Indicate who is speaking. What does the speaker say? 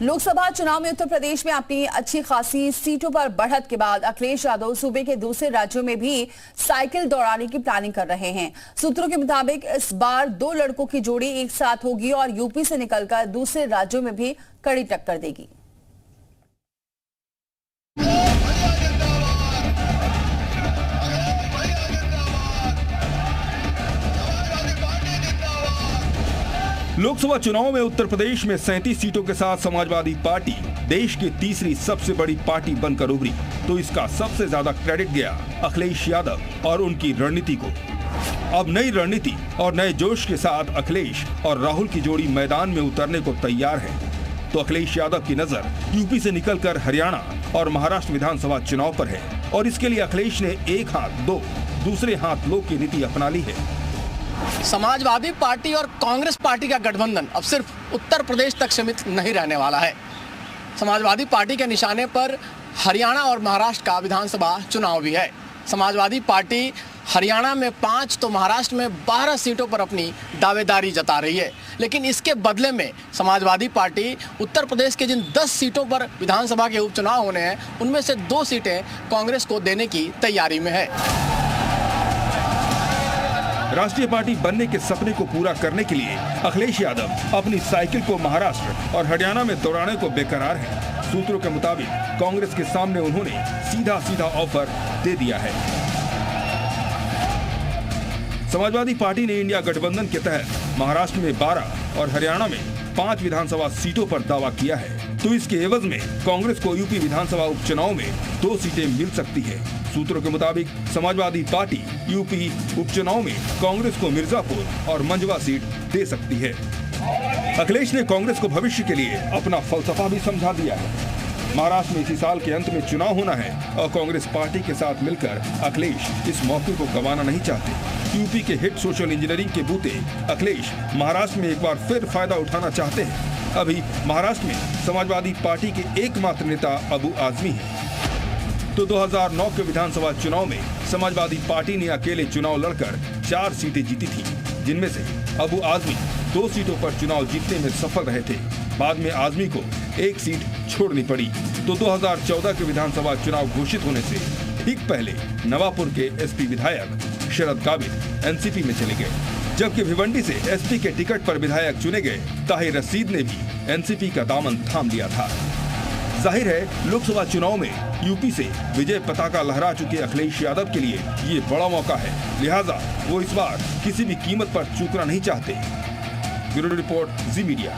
Speaker 1: लोकसभा चुनाव में उत्तर प्रदेश में अपनी अच्छी खासी सीटों पर बढ़त के बाद अखिलेश यादव सूबे के दूसरे राज्यों में भी साइकिल दौड़ाने की प्लानिंग कर रहे हैं। सूत्रों के मुताबिक इस बार 2 लड़कों की जोड़ी एक साथ होगी और यूपी से निकलकर दूसरे राज्यों में भी कड़ी टक्कर देगी।
Speaker 2: लोकसभा चुनाव में उत्तर प्रदेश में 37 सीटों के साथ समाजवादी पार्टी देश की तीसरी सबसे बड़ी पार्टी बनकर उभरी, तो इसका सबसे ज्यादा क्रेडिट गया अखिलेश यादव और उनकी रणनीति को। अब नई रणनीति और नए जोश के साथ अखिलेश और राहुल की जोड़ी मैदान में उतरने को तैयार है। तो अखिलेश यादव की नजर यूपी से निकलकर हरियाणा और महाराष्ट्र विधानसभा चुनाव पर है और इसके लिए अखिलेश ने एक हाथ दो, दूसरे हाथ लो की नीति अपना ली है।
Speaker 3: समाजवादी पार्टी और कांग्रेस पार्टी का गठबंधन अब सिर्फ उत्तर प्रदेश तक सीमित नहीं रहने वाला है। समाजवादी पार्टी के निशाने पर हरियाणा और महाराष्ट्र का विधानसभा चुनाव भी है। समाजवादी पार्टी हरियाणा में 5 तो महाराष्ट्र में 12 सीटों पर अपनी दावेदारी जता रही है, लेकिन इसके बदले में समाजवादी पार्टी उत्तर प्रदेश के जिन 10 सीटों पर विधानसभा के उपचुनाव होने हैं उनमें से 2 सीटें कांग्रेस को देने की तैयारी में है।
Speaker 2: राष्ट्रीय पार्टी बनने के सपने को पूरा करने के लिए अखिलेश यादव अपनी साइकिल को महाराष्ट्र और हरियाणा में दौड़ाने को बेकरार है। सूत्रों के मुताबिक कांग्रेस के सामने उन्होंने सीधा ऑफर दे दिया है। समाजवादी पार्टी ने इंडिया गठबंधन के तहत महाराष्ट्र में 12 और हरियाणा में 5 विधानसभा सीटों पर दावा किया है, तो इसके एवज में कांग्रेस को यूपी विधानसभा उपचुनाव में 2 सीटें मिल सकती है। सूत्रों के मुताबिक समाजवादी पार्टी यूपी उपचुनाव में कांग्रेस को मिर्जापुर और मंझवा सीट दे सकती है। अखिलेश ने कांग्रेस को भविष्य के लिए अपना फलसफा भी समझा दिया है। महाराष्ट्र में इसी साल के अंत में चुनाव होना है और कांग्रेस पार्टी के साथ मिलकर अखिलेश इस मौके को गंवाना नहीं चाहते। यूपी के हिट सोशल इंजीनियरिंग के बूते अखिलेश महाराष्ट्र में एक बार फिर फायदा उठाना चाहते हैं। अभी महाराष्ट्र में समाजवादी पार्टी के एकमात्र नेता अबू आजमी है, तो 2009 के विधानसभा चुनाव में समाजवादी पार्टी ने अकेले चुनाव लड़कर 4 सीटें जीती थी, जिनमें से अबू आजमी 2 सीटों पर चुनाव जीतने में सफल रहे थे। बाद में आजमी को 1 सीट छोड़नी पड़ी, तो 2014 के विधानसभा चुनाव घोषित होने से ठीक पहले नवापुर के एसपी विधायक शरद गावित एनसीपी में चले गए, जबकि भिवंडी से एसपी के टिकट पर विधायक चुने गए ताहिर रशीद ने भी एनसीपी का दामन थाम लिया था। जाहिर है लोकसभा चुनाव में यूपी से विजय पताका लहरा चुके अखिलेश यादव के लिए ये बड़ा मौका है, लिहाजा वो इस बार किसी भी कीमत पर चूकना नहीं चाहते। ब्यूरो रिपोर्ट, जी मीडिया।